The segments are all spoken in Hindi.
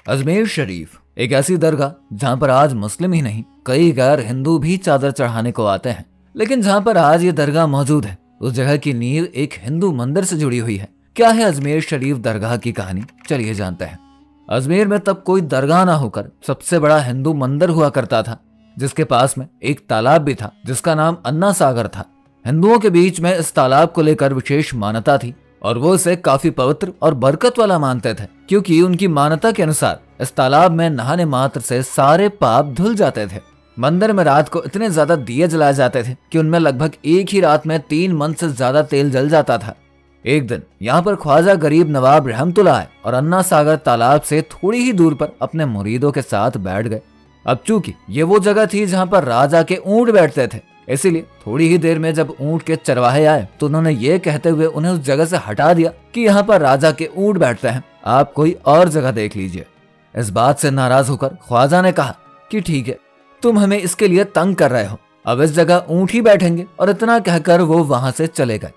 अजमेर शरीफ एक ऐसी दरगाह जहाँ पर आज मुस्लिम ही नहीं कई गैर हिंदू भी चादर चढ़ाने को आते हैं, लेकिन जहाँ पर आज ये दरगाह मौजूद है उस जगह की नींव एक हिंदू मंदिर से जुड़ी हुई है। क्या है अजमेर शरीफ दरगाह की कहानी, चलिए जानते हैं। अजमेर में तब कोई दरगाह ना होकर सबसे बड़ा हिंदू मंदिर हुआ करता था, जिसके पास में एक तालाब भी था जिसका नाम अन्ना सागर था। हिंदुओं के बीच में इस तालाब को लेकर विशेष मान्यता थी और वो इसे काफी पवित्र और बरकत वाला मानते थे, क्योंकि उनकी मान्यता के अनुसार इस तालाब में नहाने मात्र से सारे पाप धुल जाते थे। मंदिर में रात को इतने ज्यादा दिए जलाए जाते थे कि उनमें लगभग एक ही रात में 3 मन से ज्यादा तेल जल जाता था। एक दिन यहाँ पर ख्वाजा गरीब नवाब रहमतुल्लाह आए और अन्ना सागर तालाब से थोड़ी ही दूर पर अपने मुरीदों के साथ बैठ गए। अब चूंकि ये वो जगह थी जहाँ पर राजा के ऊंट बैठते थे, इसीलिए थोड़ी ही देर में जब ऊंट के चरवाहे आए तो उन्होंने ये कहते हुए उन्हें उस जगह से हटा दिया कि यहाँ पर राजा के ऊंट बैठते हैं, आप कोई और जगह देख लीजिए। इस बात से नाराज होकर ख्वाजा ने कहा कि ठीक है, तुम हमें इसके लिए तंग कर रहे हो, अब इस जगह ऊंट ही बैठेंगे। और इतना कहकर वो वहां से चले गए।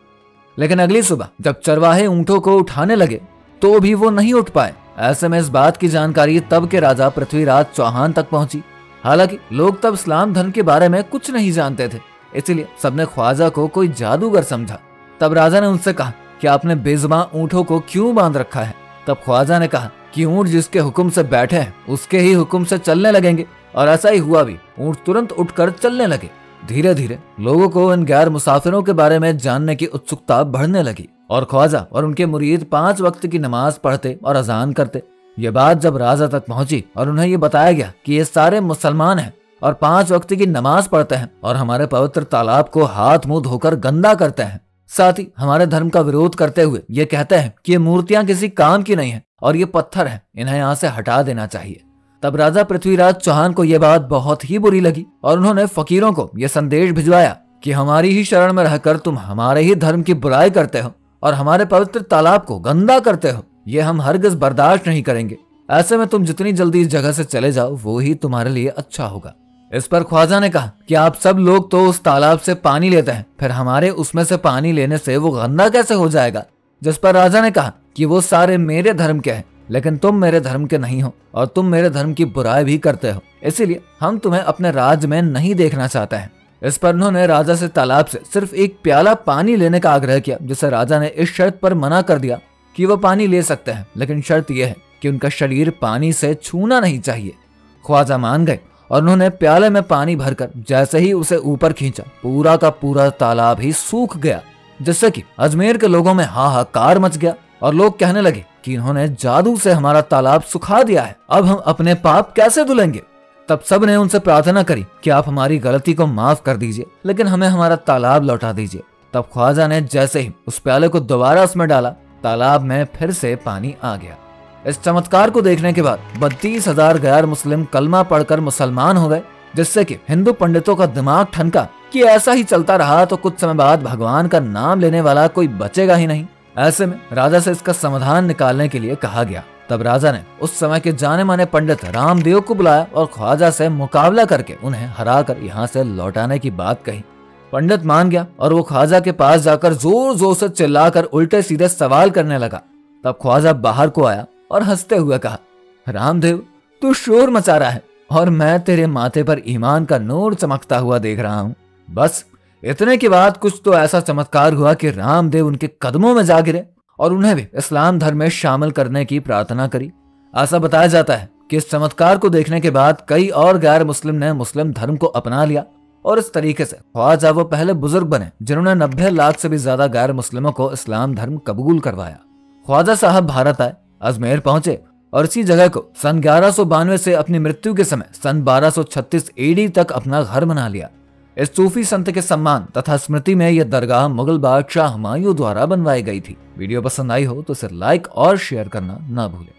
लेकिन अगली सुबह जब चरवाहे ऊंटों को उठाने लगे तो भी वो नहीं उठ पाए। ऐसे में इस बात की जानकारी तब के राजा पृथ्वीराज चौहान तक पहुंची। हालांकि लोग तब इस्लाम धर्म के बारे में कुछ नहीं जानते थे, इसलिए सबने ख्वाजा को कोई जादूगर समझा। तब राजा ने उनसे कहा कि आपने बेजुबान ऊंटों को क्यों बांध रखा है। तब ख्वाजा ने कहा कि ऊंट जिसके हुक्म से बैठे हैं उसके ही हुक्म से चलने लगेंगे। और ऐसा ही हुआ भी, ऊंट तुरंत उठकर चलने लगे। धीरे धीरे लोगों को इन गैर मुसाफिरों के बारे में जानने की उत्सुकता बढ़ने लगी और ख्वाजा और उनके मुरीद 5 वक्त की नमाज पढ़ते और अजान करते। ये बात जब राजा तक पहुंची और उन्हें ये बताया गया कि ये सारे मुसलमान हैं और 5 वक्त की नमाज पढ़ते हैं और हमारे पवित्र तालाब को हाथ मुंह धोकर गंदा करते हैं, साथ ही हमारे धर्म का विरोध करते हुए ये कहते हैं कि ये मूर्तियां किसी काम की नहीं है और ये पत्थर हैं, इन्हें यहाँ से हटा देना चाहिए। तब राजा पृथ्वीराज चौहान को यह बात बहुत ही बुरी लगी और उन्होंने फकीरों को यह संदेश भिजवाया कि हमारी ही शरण में रहकर तुम हमारे ही धर्म की बुराई करते हो और हमारे पवित्र तालाब को गंदा करते हो, ये हम हरगिज बर्दाश्त नहीं करेंगे। ऐसे में तुम जितनी जल्दी इस जगह से चले जाओ वो ही तुम्हारे लिए अच्छा होगा। इस पर ख्वाजा ने कहा कि आप सब लोग तो उस तालाब से पानी लेते हैं, फिर हमारे उसमें से पानी लेने से वो गंदा कैसे हो जाएगा। जिस पर राजा ने कहा कि वो सारे मेरे धर्म के हैं, लेकिन तुम मेरे धर्म के नहीं हो और तुम मेरे धर्म की बुराई भी करते हो, इसीलिए हम तुम्हें अपने राज्य में नहीं देखना चाहते हैं। इस पर उन्होंने राजा से तालाब से सिर्फ एक प्याला पानी लेने का आग्रह किया, जिसे राजा ने इस शर्त पर मना कर दिया कि वो पानी ले सकते हैं, लेकिन शर्त यह है कि उनका शरीर पानी से छूना नहीं चाहिए। ख्वाजा मान गए और उन्होंने प्याले में पानी भरकर जैसे ही उसे ऊपर खींचा, पूरा का पूरा तालाब ही सूख गया, जिससे कि अजमेर के लोगों में हाहाकार मच गया और लोग कहने लगे कि इन्होंने जादू से हमारा तालाब सुखा दिया है, अब हम अपने पाप कैसे धुलेंगे। तब सब ने उनसे प्रार्थना करी कि आप हमारी गलती को माफ कर दीजिए, लेकिन हमें हमारा तालाब लौटा दीजिए। तब ख्वाजा ने जैसे ही उस प्याले को दोबारा उसमें डाला, तालाब में फिर से पानी आ गया। इस चमत्कार को देखने के बाद 32,000 गैर मुस्लिम कलमा पढ़कर मुसलमान हो गए, जिससे कि हिंदू पंडितों का दिमाग ठनका कि ऐसा ही चलता रहा तो कुछ समय बाद भगवान का नाम लेने वाला कोई बचेगा ही नहीं। ऐसे में राजा से इसका समाधान निकालने के लिए कहा गया। तब राजा ने उस समय के जाने माने पंडित रामदेव को बुलाया और ख्वाजा से मुकाबला करके उन्हें हराकर यहाँ से लौटाने की बात कही। पंडित मान गया और वो ख्वाजा के पास जाकर जोर जोर से चिल्लाकर उल्टे सीधे सवाल करने लगा। तब ख्वाजा बाहर को आया और हंसते हुए कहा, रामदेव तू शोर मचा रहा है और मैं तेरे माथे पर ईमान का नूर चमकता हुआ देख रहा हूँ। बस इतने के बाद कुछ तो ऐसा चमत्कार हुआ कि रामदेव उनके कदमों में जा गिरे और उन्हें भी इस्लाम धर्म में शामिल करने की प्रार्थना करी। ऐसा बताया जाता है कि इस चमत्कार को देखने के बाद कई और गैर मुस्लिम ने मुस्लिम धर्म को अपना लिया और इस तरीके से ख्वाजा वो पहले बुजुर्ग बने जिन्होंने 90 लाख से भी ज्यादा गैर मुस्लिमों को इस्लाम धर्म कबूल करवाया। ख्वाजा साहब भारत आए, अजमेर पहुंचे और इसी जगह को सन 1192 से अपनी मृत्यु के समय सन 1236 AD तक अपना घर बना लिया। इस सूफी संत के सम्मान तथा स्मृति में यह दरगाह मुगल बादशाह हुमायूं द्वारा बनवाई गई थी। वीडियो पसंद आई हो तो इसे लाइक और शेयर करना ना भूलें।